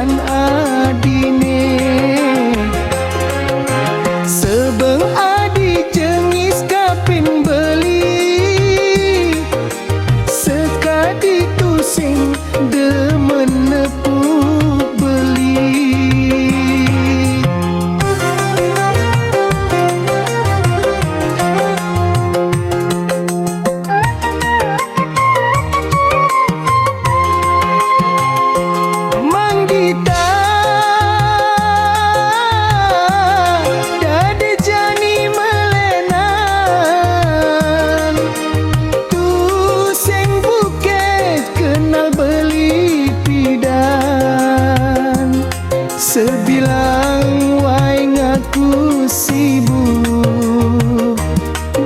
kan adine. Sebeng adi jengis kapin beli, sekadi tusing demen nepuk beli. Sebilang wai ngaku sibuk,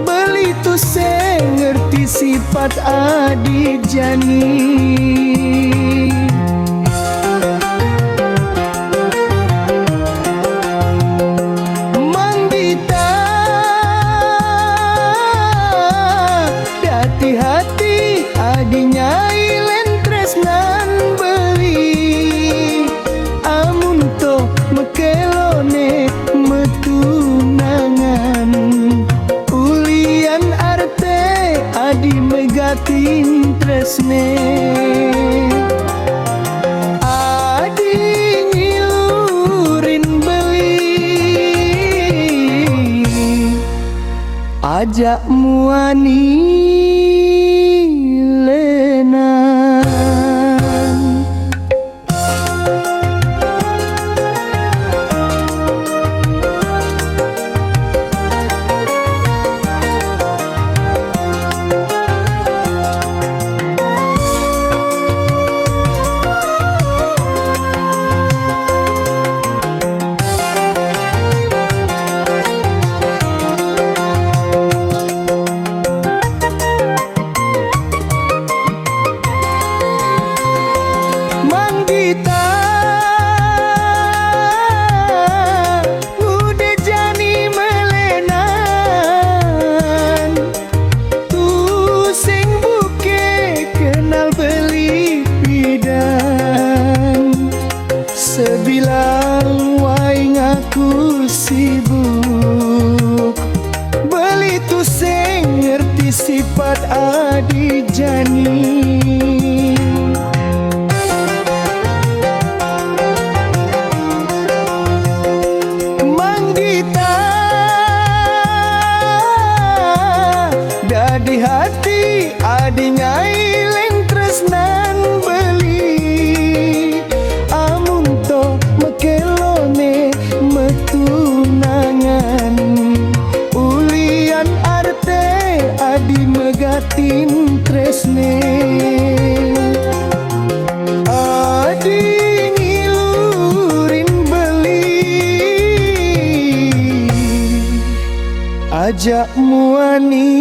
beli tu se ngerti sifat adi jani. Manggita hati-hati adinya ilen tresnan beli. Mekelone metunangan, ulian arte adi megatin tresne. Adi ngilurin beli, ajak muani lenan. Sebilang wai ngaku sibuk, beli tu sing ngerti sifat adi jani. Manggita dadi hati adinya ilen tresnan beli. Mekelone metunangan, ulian arte adi megatin tresne. Adi ngilurin beli, ajak muani